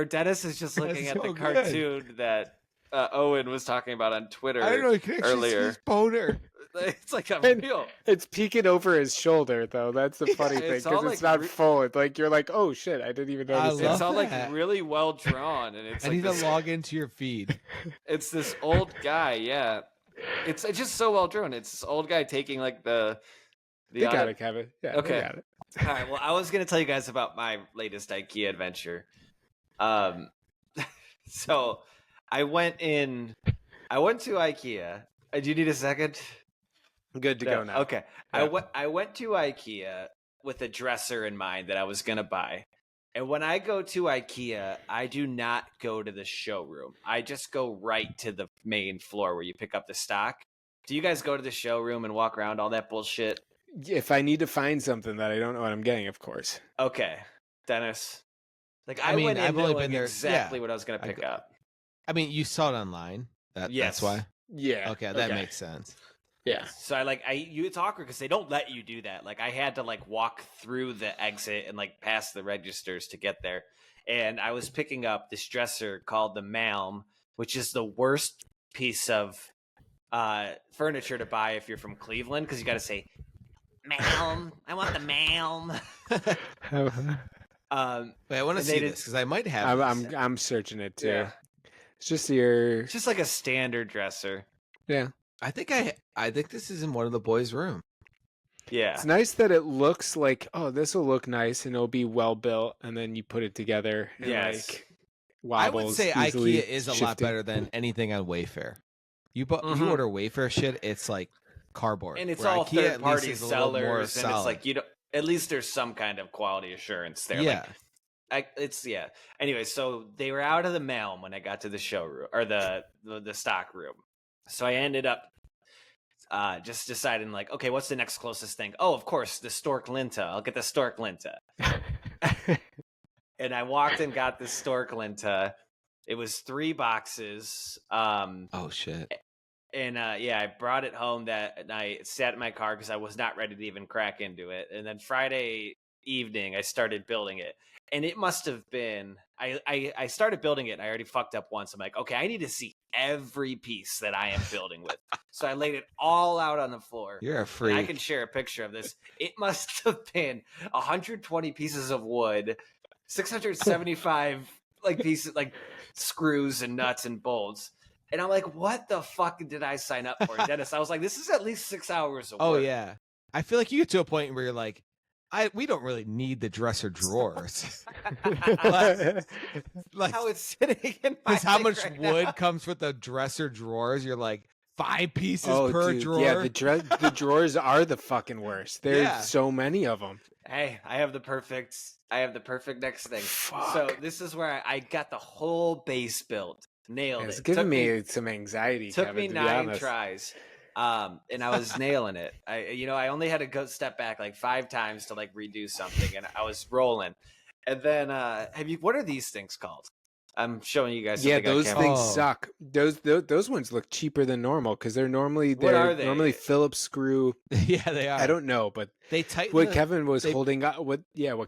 Dennis is just looking That's at the so good. cartoon that Owen was talking about on Twitter I don't know. He can actually see earlier. his boner. It's like a And real. it's peeking over his shoulder, though. That's the funny thing, it's all because it's like not full. It's like you're like, oh shit, I didn't even I notice love It's all like that. really well drawn, and it's I like need to this, log into your feed. it's this old guy. Yeah, it's just so well drawn. It's this old guy taking like the They got auto- it, Kevin. Yeah, Okay. they got it. All right. Well, I was gonna tell you guys about my latest IKEA adventure. So I went to IKEA. Do you need a second? Good to go now. Okay. Yeah. I went to IKEA with a dresser in mind that I was gonna buy. And when I go to IKEA, I do not go to the showroom. I just go right to the main floor where you pick up the stock. Do you guys go to the showroom and walk around all that bullshit? If I need to find something that I don't know what I'm getting, of course. Okay, Dennis. Like I I mean, went in I've only knowing been there- exactly yeah. what I was gonna pick up. I mean, you saw it online. Yes. That's why. Yeah. Okay, that makes sense. Yeah. So it's awkward because they don't let you do that. Like I had to like walk through the exit and like pass the registers to get there. And I was picking up this dresser called the Malm, which is the worst piece of furniture to buy if you're from Cleveland, because you got to say Malm. I want the Malm. Wait, I want to and see they this did- because I might have. this. I'm searching it too. Yeah. It's just your. It's just like a standard dresser. Yeah. I think this is in one of the boys' room. Yeah. It's nice that it looks like, oh, this will look nice and it'll be well built, and then you put it together and Yes. like I wobbles. would say easily IKEA is a lot shifting. better than anything on Wayfair. You Mhm. order Wayfair shit, it's like cardboard. And it's where all IKEA at least third-party is a little more sellers, and it's solid. like at least there's some kind of quality assurance there. Yeah. Anyway, so they were out of the Malm when I got to the showroom or the stock room. So I ended up just deciding like, okay, what's the next closest thing? Oh, of course, the Stork Linta. I'll get the Stork Linta. And I walked and got the Stork Linta. It was 3 boxes. Oh shit. And I brought it home that night, sat in my car because I was not ready to even crack into it. And then Friday evening, I started building it. And it must have been, I started building it and I already fucked up once. I'm like, okay, I need to see every piece that I am building with. So I laid it all out on the floor. You're a And freak. I can share a picture of this. It must have been 120 pieces of wood, 675 like pieces, like screws and nuts and bolts. And I'm like, what the fuck did I sign up for? And Dennis, I was like, this is at least 6 hours of work. Oh yeah. I feel like you get to a point where you're like, we don't really need the dresser drawers. Like, How it's sitting in my because how thing much right wood now. comes with the dresser drawers? You're like 5 pieces Oh, per dude, drawer. yeah, the drawers are the fucking worst. There's Yeah. so many of them. Hey, I have the perfect next thing. Fuck. So this is where I got the whole base built. Nailed It's it. giving Took me some anxiety. Took Kevin, me to be 9 honest. tries. And I was nailing it. I only had to go step back like 5 times to like redo something, and I was rolling. And then, what are these things called? I'm showing you guys. Yeah, something on those camera. things Oh. suck. Those ones look cheaper than normal because they're normally What are they? normally Phillips screw. Yeah, they are. I don't know, but They tighten what the- Kevin was they- holding up, what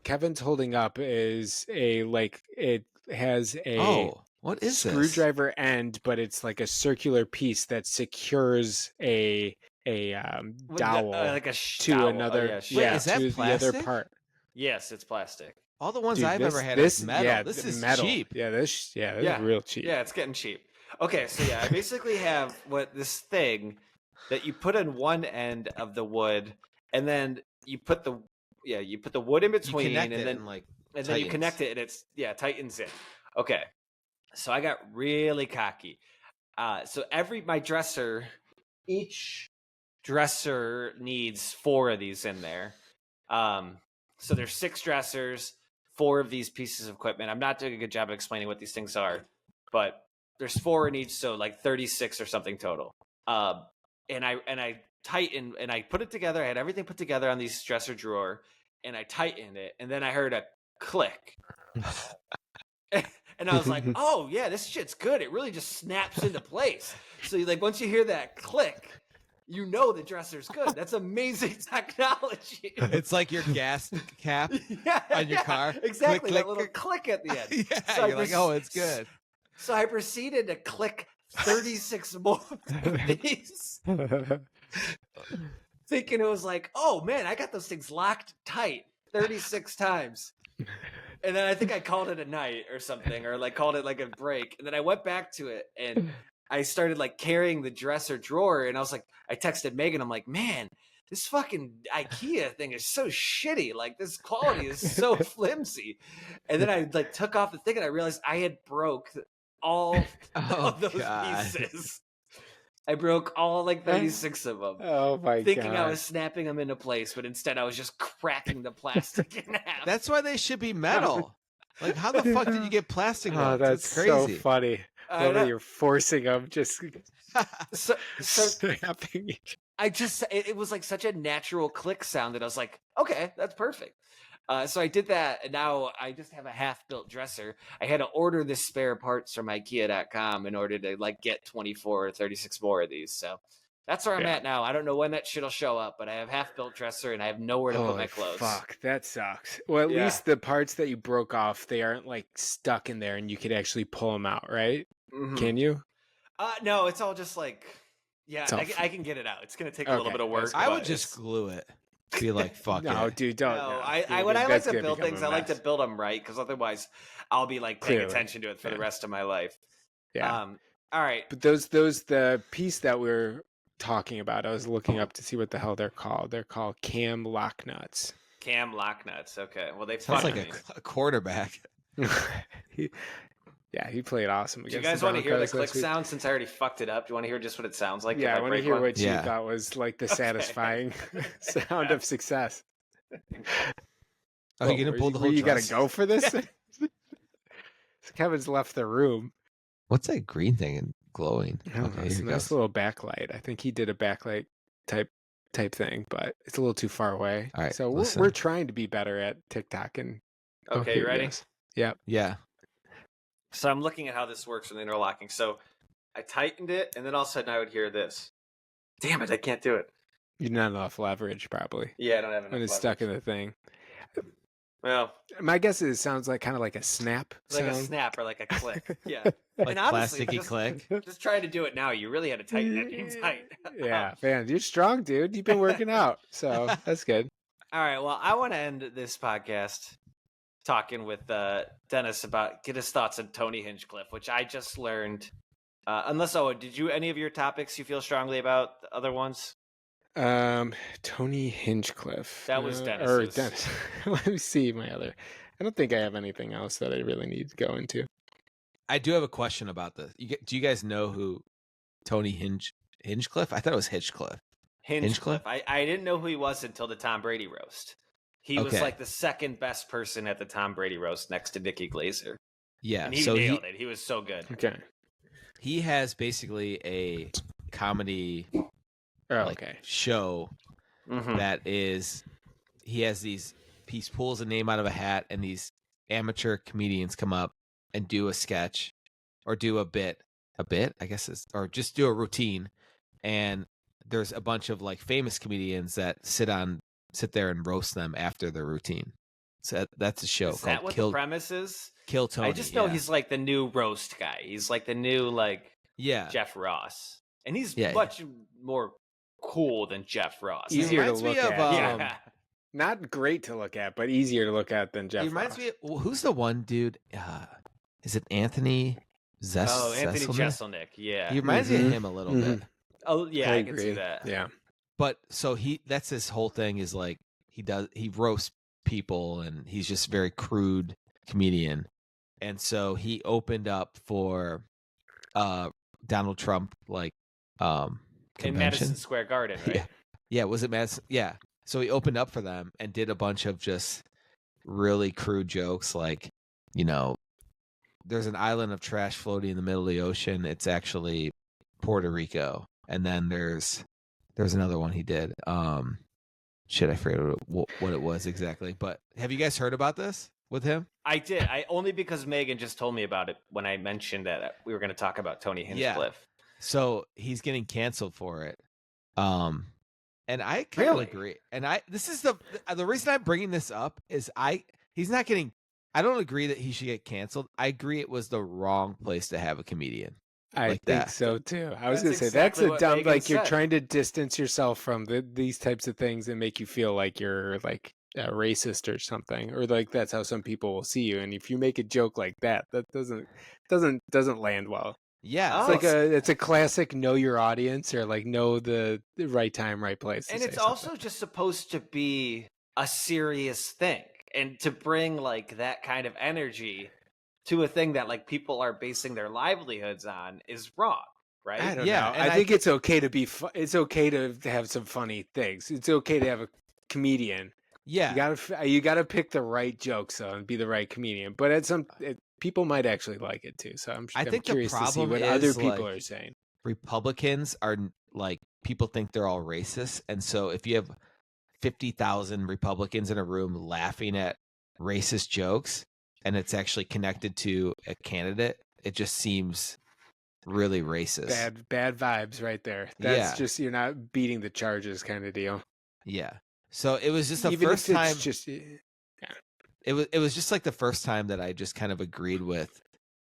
Kevin's holding up is it has a Oh, what is this? screwdriver end, but it's like a circular piece that secures a With dowel like a to dowel. another. Oh, yeah, Wait, is that to the other plastic? part. Yes, it's plastic. All the ones Dude, I've this- ever had this, is metal. Yeah, this is metal. cheap. Yeah, this Yeah. is real cheap. Yeah, it's getting cheap. Okay, so yeah, I basically have this thing that you put in one end of the wood, and then you put the wood in You between, connect and it then and like and then you tightens. connect it, and it's tightens in. Okay, so I got really cocky. So each dresser needs 4 of these in there. So there's 6 dressers, 4 of these pieces of equipment. I'm not doing a good job of explaining what these things are, but there's 4 in each, so like 36 or something total. And I tightened and I put it together. I had everything put together on this dresser drawer, and I tightened it, and then I heard a click. And I was like, oh yeah, this shit's good. It really just snaps into place. So like once you hear that click, you know the dresser's good. That's amazing technology. It's like your gas cap on your car. Exactly, Click, that click, little click. click at the end. Yeah, So you're like, oh, it's good. So I proceeded to click 36 more of these, thinking it was like, oh man, I got those things locked tight 36 times. And then I think I called it a night or something, or like called it like a break. And then I went back to it and I started like carrying the dresser drawer. And I was like, I texted Megan. I'm like, man, this fucking IKEA thing is so shitty. Like this quality is so flimsy. And then I like took off the thing and I realized I had broke all of those pieces. I broke all like 36 of them. Oh my god! Thinking I was snapping them into place, but instead I was just cracking the plastic in half. That's why they should be metal. Like, how the fuck did you get plastic ones? That's crazy. so funny. You're forcing them, just so snapping. It was like such a natural click sound that I was like, okay, that's perfect. So I did that, and now I just have a half-built dresser. I had to order the spare parts from IKEA.com in order to like get 24 or 36 more of these. So that's where I'm at now. I don't know when that shit'll show up, but I have half-built dresser, and I have nowhere to put my clothes. Fuck, that sucks. Well, at least the parts that you broke off, they aren't like stuck in there, and you could actually pull them out, right? Mm-hmm. Can you? No, it's all just like, I can get it out. It's gonna take a little bit of work. I would just glue it. Be like, fuck no, it. Dude, don't. No, when I like to build things, I like to build them right, because otherwise I'll be like paying attention to it for the rest of my life. Yeah. All right. But the piece that we're talking about, I was looking up to see what the hell they're called. They're called cam lock nuts. Cam lock nuts. Okay. Well, they sounds like a quarterback. He played awesome. Do you guys want to hear the click sound since I already fucked it up? Do you want to hear just what it sounds like? Yeah, I want to hear what you thought was like the satisfying sound of success. Oh, you're gonna pull the whole. You got to go for this. Kevin's left the room. What's that green thing and glowing? Okay, it's a nice little backlight. I think he did a backlight type thing, but it's a little too far away. All right, so we're trying to be better at TikTok and. Okay, you ready? Yep. Yeah. So I'm looking at how this works with interlocking. So I tightened it, and then all of a sudden I would hear this. Damn it, I can't do it. You don't have enough leverage, probably. Yeah, I don't have enough when it's stuck in the thing. Well, my guess is it sounds like kind of like a snap. Like a snap or like a click. Yeah. Like honestly, plasticky click. Just trying to do it now. You really had to tighten it tight. Yeah, man, you're strong, dude. You've been working out, so that's good. All right, well, I want to end this podcast talking with Dennis about get his thoughts on Tony Hinchcliffe, which I just learned. Did you any of your topics you feel strongly about? The other ones? Tony Hinchcliffe. That was Dennis. Or Dennis. Let me see my other. I don't think I have anything else that I really need to go into. I do have a question about this. Do you guys know who Tony Hinchcliffe? I thought it was Hitchcliff. Hinchcliffe. I didn't know who he was until the Tom Brady roast. He was like the second best person at the Tom Brady roast next to Nikki Glaser. Yeah. And he nailed it. He was so good. Okay. He has basically a comedy show that is, he has these, he pulls a name out of a hat and these amateur comedians come up and do a sketch or do a bit, I guess, or just do a routine. And there's a bunch of like famous comedians that sit there and roast them after the routine. So that's a show called that what the premise is? Kill Tony. I just know he's like the new roast guy. He's like the new Jeff Ross. And he's much more cool than Jeff Ross. Easier to look at. Not great to look at, but easier to look at than Jeff Ross. He reminds me of, who's the one dude? Is it Anthony Jeselnik? Oh, Anthony Jeselnik, yeah. He reminds me of him a little bit. Oh, yeah, I can see that. Yeah. But so that's his whole thing is like he roasts people and he's just very crude comedian. And so he opened up for Donald Trump convention in Madison Square Garden, right? Yeah, was it Madison? Yeah. So he opened up for them and did a bunch of just really crude jokes like, there's an island of trash floating in the middle of the ocean. It's actually Puerto Rico. And then there's another one he did. I forget what it was exactly. But have you guys heard about this? with him? I did. I only because Megan just told me about it when I mentioned that we were going to talk about Tony Hinchcliffe. So he's getting canceled for it. And I kind of agree. And this is the reason I'm bringing this up is he's not getting. I don't agree that he should get canceled. I agree it was the wrong place to have a comedian. I think so too. I was going to say that's a dumb. Megan Like said. you're trying to distance yourself from these types of things and make you feel like you're like racist or something, or like that's how some people will see you. And if you make a joke like that, that doesn't land well. Yeah, it's a classic know your audience or like know the right time, right place. And it's also just supposed to be a serious thing, and to bring like that kind of energy to a thing that like people are basing their livelihoods on is wrong, right? I don't know. I think it's okay to be. It's okay to have some funny things. It's okay to have a comedian. Yeah, you gotta pick the right jokes though and be the right comedian. But people might actually like it too. So I'm curious to see what other people are saying. Republicans are like people think they're all racist, and so if you have 50,000 Republicans in a room laughing at racist jokes, and it's actually connected to a candidate, it just seems really racist. Bad vibes right there. That's just you're not beating the charges kind of deal. Yeah. So it was just the Even first if time. it's just It was just like the first time that I just kind of agreed with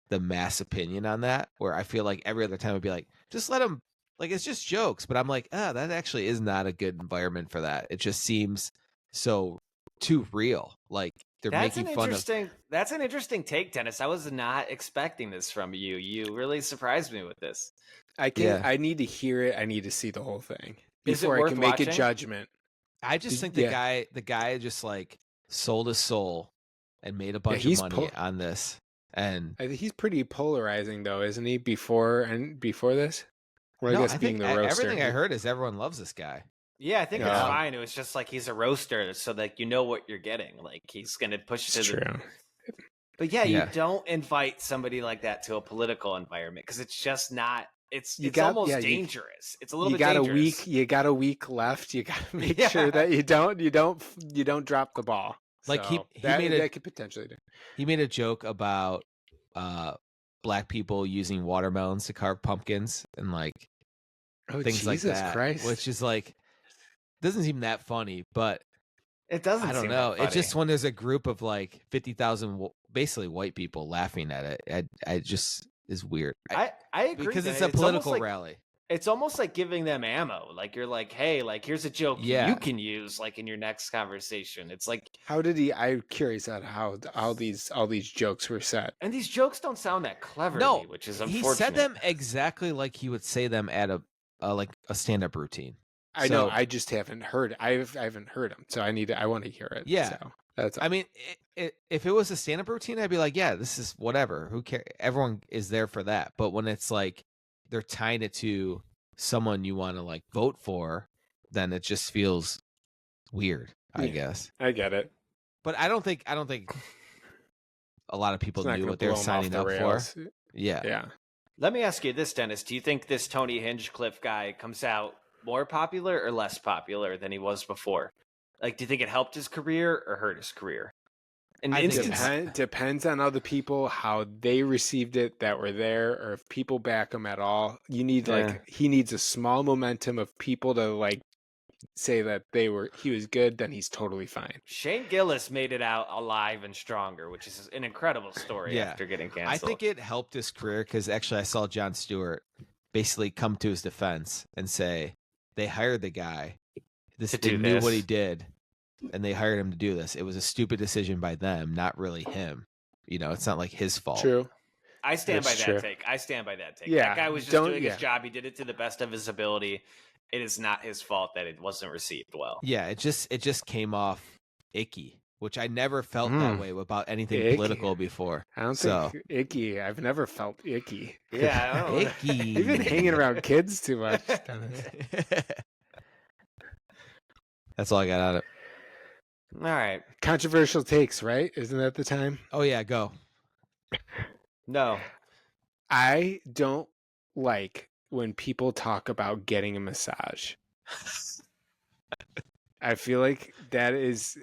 the mass opinion on that, where I feel like every other time I'd be like, just let them, like, it's just jokes. But I'm like, that actually is not a good environment for that. It just seems so too real. Like they're making fun of. That's an interesting take, Dennis. I was not expecting this from you. You really surprised me with this. I need to hear it. I need to see the whole thing before I can make a judgment. I just think the guy just like sold his soul and made a bunch of money on this. And I think he's pretty polarizing though, isn't he? Before this, or no, I guess I being think the roaster. Everything I heard is everyone loves this guy. Yeah, I think it's fine. It was just like he's a roaster, so like you know what you're getting. Like he's gonna push it to true. But you don't invite somebody like that to a political environment because it's just not. It's almost dangerous. It's a little bit dangerous. You got a week left. You got to make sure that you don't drop the ball. Like so that could potentially do. He made a joke about black people using watermelons to carve pumpkins and like things Jesus like that, Christ. which is like doesn't seem that funny, but it doesn't. I don't know. It's just when there's a group of like 50,000 basically white people laughing at it, I just is weird. I agree because it's a political rally. It's almost like giving them ammo. Like you're like, hey, like here's a joke you can use like in your next conversation. It's like, how did he? I'm curious on how all these jokes were set. And these jokes don't sound that clever to me, which is unfortunate. He said them exactly like he would say them at a stand-up routine. I know. I just haven't heard. I haven't heard them, so I want to hear it. Yeah. So that's. I mean, if it was a stand-up routine, I'd be like, yeah, this is whatever. Who cares? Everyone is there for that. But when it's like they're tying it to someone you want to like vote for, then it just feels weird. I guess. I get it. But I don't think a lot of people knew what they were signing up for. Yeah. Yeah. Let me ask you this, Dennis. Do you think this Tony Hinchcliffe guy comes out more popular or less popular than he was before? Like, do you think it helped his career or hurt his career? Depends on other people, how they received it that were there, or if people back him at all. You need he needs a small momentum of people to like say that he was good, then he's totally fine. Shane Gillis made it out alive and stronger, which is an incredible story after getting canceled. I think it helped his career because actually I saw Jon Stewart basically come to his defense and say they hired the guy. They knew what he did, and they hired him to do this. It was a stupid decision by them, not really him. You know, it's not like his fault. True. I stand by that take. Yeah, that guy was just doing his job. He did it to the best of his ability. It is not his fault that it wasn't received well. Yeah, it just came off icky, which I never felt that way about anything political before. I don't think icky. I've never felt icky. Yeah, I don't know. Icky. You've been hanging around kids too much. That's all I got on it. All right. Controversial takes, right? Isn't that the time? Oh yeah, go. No. I don't like when people talk about getting a massage. I feel like that is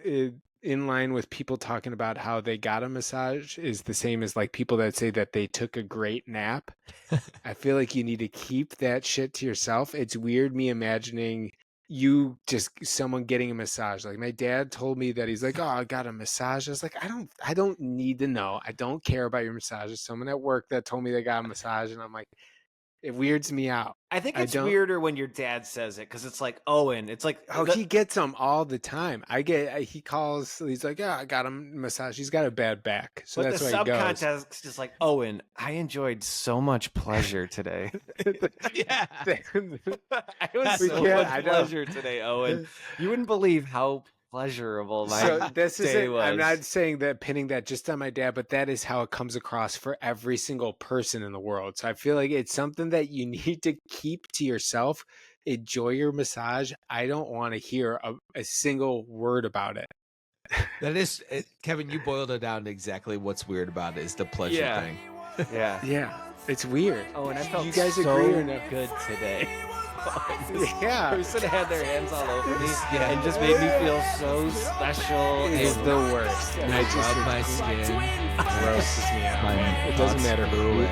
in line with people talking about how they got a massage is the same as like people that say that they took a great nap. I feel like you need to keep that shit to yourself. It's weird me imagining you just someone getting a massage. Like my dad told me that he's like, oh, I got a massage. I was like, I don't need to know. I don't care about your massage. There's someone at work that told me they got a massage, and I'm like, it weirds me out. I think it's weirder when your dad says it because it's like Owen. It's like he gets them all the time. He calls. He's like, yeah, I got him a massage. He's got a bad back, so that's why he goes. The subcontext is like, Owen, I enjoyed so much pleasure today. Yeah, I was so much pleasure today, Owen. You wouldn't believe how pleasurable my day was. I'm not saying that pinning that just on my dad, but that is how it comes across for every single person in the world. So I feel like it's something that you need to keep to yourself. Enjoy your massage. I don't want to hear a single word about it. That is, Kevin, you boiled it down to exactly what's weird about it is the pleasure thing. Yeah, it's weird. Oh, and I felt you guys so agree or no? Good today. Yeah, the person had their hands all over me and just made me feel so special. It's the worst. And I rub my skin, grosses me out. It doesn't matter who.